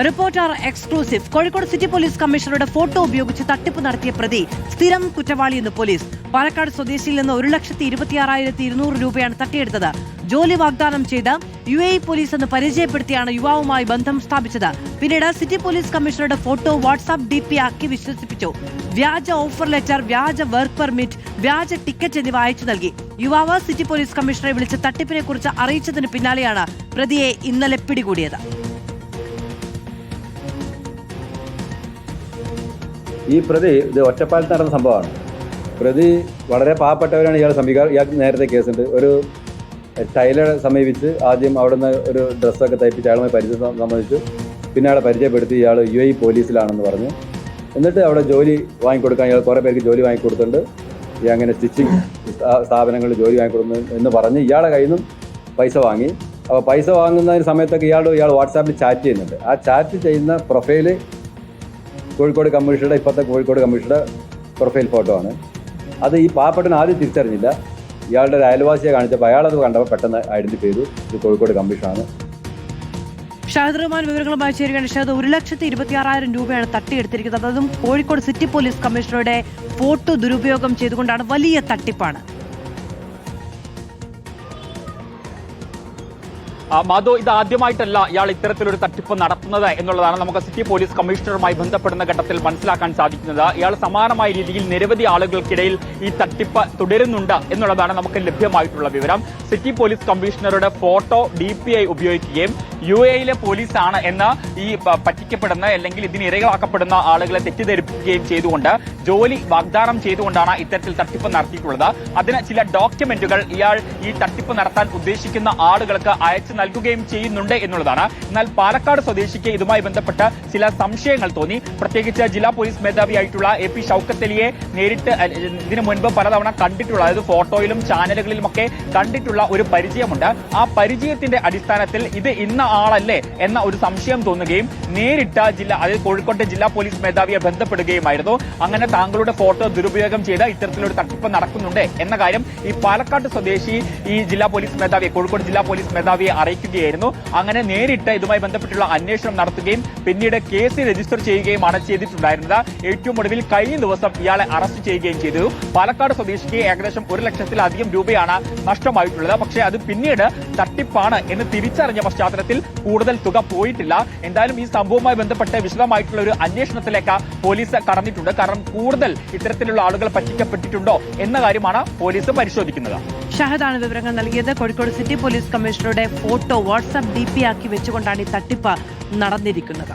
Reporter exclusive. Kozhikode city police കമ്മീഷണറുടെ photo ഉപയോഗിച്ച് തട്ടിപ്പ് നടത്തിയ പ്രതി സ്ഥിരം കുറ്റവാളിയെന്ന് പോലീസ്. പാലക്കാട് സ്വദേശിയിൽ നിന്ന് 1,26,200 രൂപയാണ് തട്ടിയെടുത്തത്. ജോലി വാഗ്ദാനം ചെയ്ത് UAE പോലീസ് എന്ന് പരിചയപ്പെടുത്തിയാണ് യുവാവുമായി ബന്ധം സ്ഥാപിച്ചത്. പിന്നീട് സിറ്റി പോലീസ് കമ്മീഷണറുടെ ഫോട്ടോ വാട്സാപ്പ് DP ആക്കി വിശ്വസിപ്പിച്ചു. വ്യാജ ഓഫർ ലെറ്റർ, വ്യാജ വർക്ക് പെർമിറ്റ്, വ്യാജ ടിക്കറ്റ് എന്നിവ അയച്ചു നൽകി. യുവാവ് സിറ്റി പോലീസ് കമ്മീഷണറെ വിളിച്ച് തട്ടിപ്പിനെ കുറിച്ച് അറിയിച്ചതിന് പിന്നാലെയാണ് പ്രതിയെ ഇന്നലെ പിടികൂടിയത്. ഈ പ്രതി ഇത് ഒറ്റപ്പാലത്ത് നടന്ന സംഭവമാണ്. പ്രതി വളരെ പാവപ്പെട്ടവരാണ് ഇയാൾക്ക് നേരത്തെ കേസുണ്ട്. ഒരു ടൈലറെ സമീപിച്ച് ആദ്യം അവിടുന്ന് ഒരു ഡ്രസ്സൊക്കെ തയ്പ്പിച്ച് അയാളുമായി പരിചയം സംബന്ധിച്ചു. പിന്നെ അയാളെ പരിചയപ്പെടുത്തി ഇയാൾ UAE പോലീസിലാണെന്ന് പറഞ്ഞു. എന്നിട്ട് അവിടെ ജോലി വാങ്ങിക്കൊടുക്കാൻ ഇയാൾ കുറേ പേർക്ക് ജോലി വാങ്ങിക്കൊടുത്തിട്ടുണ്ട്. ഈ അങ്ങനെ സ്റ്റിച്ചിങ് സ്ഥാപനങ്ങളിൽ ജോലി വാങ്ങിക്കൊടുക്കുന്നു എന്ന് പറഞ്ഞ് ഇയാളുടെ കയ്യിൽ നിന്നും പൈസ വാങ്ങി. അപ്പോൾ പൈസ വാങ്ങുന്ന സമയത്തൊക്കെ ഇയാൾ വാട്സാപ്പിൽ ചാറ്റ് ചെയ്യുന്നുണ്ട്. ആ ചാറ്റ് ചെയ്യുന്ന പ്രൊഫൈല് കോഴിക്കോട് കമ്മീഷണറുടെ ഇപ്പോഴത്തെ കോഴിക്കോട് കമ്മീഷണറുടെ പ്രൊഫൈൽ ഫോട്ടോ ആണ്. അത് ഈ പാവപ്പെട്ടൻ ആദ്യം തിരിച്ചറിഞ്ഞില്ല. ഇയാളുടെ ഒരു അയൽവാസിയെ കാണിച്ചപ്പോൾ അയാളത് കണ്ടപ്പോൾ പെട്ടെന്ന് ഐഡന്റിഫൈ ചെയ്തു ഇത് കോഴിക്കോട് കമ്മീഷനാണ്. ഷാഹിദ് റഹ്മാൻ വിവരങ്ങളുമായി ചേരുകയാണ്. ഷാഹിദ്, 1,26,000 രൂപയാണ് തട്ടിയെടുത്തിരിക്കുന്നത്. അതും കോഴിക്കോട് സിറ്റി പോലീസ് കമ്മീഷണറുടെ ഫോട്ടോ ദുരുപയോഗം ചെയ്തുകൊണ്ടാണ്. വലിയ തട്ടിപ്പാണ്. മാധു, ഇത് ആദ്യമായിട്ടല്ല ഇയാൾ ഇത്തരത്തിലൊരു തട്ടിപ്പ് നടത്തുന്നത് എന്നുള്ളതാണ് നമുക്ക് സിറ്റി പോലീസ് കമ്മീഷണറുമായി ബന്ധപ്പെടുന്ന ഘട്ടത്തിൽ മനസ്സിലാക്കാൻ സാധിക്കുന്നത്. ഇയാൾ സമാനമായ രീതിയിൽ നിരവധി ആളുകൾക്കിടയിൽ ഈ തട്ടിപ്പ് തുടരുന്നുണ്ട് എന്നുള്ളതാണ് നമുക്ക് ലഭ്യമായിട്ടുള്ള വിവരം. സിറ്റി പോലീസ് കമ്മീഷണറുടെ ഫോട്ടോ DPI ഉപയോഗിക്കുകയും UAE പോലീസാണ് എന്ന് ഈ പറ്റിക്കപ്പെടുന്ന അല്ലെങ്കിൽ ഇതിന് ഇരകളാക്കപ്പെടുന്ന ആളുകളെ തെറ്റിദ്ധരിപ്പിക്കുകയും ചെയ്തുകൊണ്ട് ജോലി വാഗ്ദാനം ചെയ്തുകൊണ്ടാണ് ഇത്തരത്തിൽ തട്ടിപ്പ് നടത്തിയിട്ടുള്ളത്. അതിന് ചില ഡോക്യുമെന്റുകൾ ഇയാൾ ഈ തട്ടിപ്പ് നടത്താൻ ഉദ്ദേശിക്കുന്ന ആളുകൾക്ക് അയച്ചു നൽകുകയും ചെയ്യുന്നുണ്ട് എന്നുള്ളതാണ്. എന്നാൽ പാലക്കാട് സ്വദേശിക്ക് ഇതുമായി ബന്ധപ്പെട്ട ചില സംശയങ്ങൾ തോന്നി. പ്രത്യേകിച്ച് ജില്ലാ പോലീസ് മേധാവിയായിട്ടുള്ള AP ഷൌക്കത്ത് അലിയെ നേരിട്ട് ഇതിനു മുൻപ് പലതവണ കണ്ടിട്ടുള്ള, അതായത് ഫോട്ടോയിലും ചാനലുകളിലുമൊക്കെ കണ്ടിട്ടുള്ള ഒരു പരിചയമുണ്ട്. ആ പരിചയത്തിന്റെ അടിസ്ഥാനത്തിൽ ഇത് ഇന്ന ആളല്ലേ എന്ന ഒരു സംശയം തോന്നുകയും നേരിട്ട് അതായത് കോഴിക്കോട്ടെ ജില്ലാ പോലീസ് മേധാവിയെ ബന്ധപ്പെടുകയുമായിരുന്നു. അങ്ങനെ താങ്കളുടെ ഫോട്ടോ ദുരുപയോഗം ചെയ്ത് ഇത്തരത്തിലൊരു തട്ടിപ്പ് നടക്കുന്നുണ്ട് എന്ന കാര്യം ഈ പാലക്കാട് സ്വദേശി ഈ ജില്ലാ പോലീസ് മേധാവിയെ, കോഴിക്കോട് ജില്ലാ പോലീസ് മേധാവിയെ അറിയിക്കുകയായിരുന്നു. അങ്ങനെ നേരിട്ട് ഇതുമായി ബന്ധപ്പെട്ടുള്ള അന്വേഷണം നടത്തുകയും പിന്നീട് കേസ് രജിസ്റ്റർ ചെയ്യുകയുമാണ് ചെയ്തിട്ടുണ്ടായിരുന്നത്. ഏറ്റവും ഒടുവിൽ കഴിഞ്ഞ ദിവസം ഇയാളെ അറസ്റ്റ് ചെയ്യുകയും ചെയ്തു. പാലക്കാട് സ്വദേശിക്ക് ഏകദേശം 1,00,000-ലധികം രൂപയാണ് നഷ്ടമായിട്ടുള്ളത്. പക്ഷേ അത് പിന്നീട് തട്ടിപ്പാണ് എന്ന് തിരിച്ചറിഞ്ഞ പശ്ചാത്തലത്തിൽ കൂടുതൽ തുക പോയിട്ടില്ല. എന്തായാലും ഈ സംഭവവുമായി ബന്ധപ്പെട്ട് വിശദമായിട്ടുള്ള ഒരു അന്വേഷണത്തിലേക്ക് പോലീസ് കടന്നിട്ടുണ്ട്. കാരണം കൂടുതൽ ഇത്തരത്തിലുള്ള ആളുകൾ പറ്റിക്കപ്പെട്ടിട്ടുണ്ടോ എന്ന കാര്യമാണ് പോലീസ് പരിശോധിക്കുന്നത്. ഷാഹിദാണ് വിവരങ്ങൾ നൽകിയത്. കോഴിക്കോട് സിറ്റി പോലീസ് കമ്മീഷണറുടെ ഫോട്ടോ വാട്സാപ്പ് DP ആക്കി വെച്ചുകൊണ്ടാണ് ഈ തട്ടിപ്പ് നടന്നിരിക്കുന്നത്.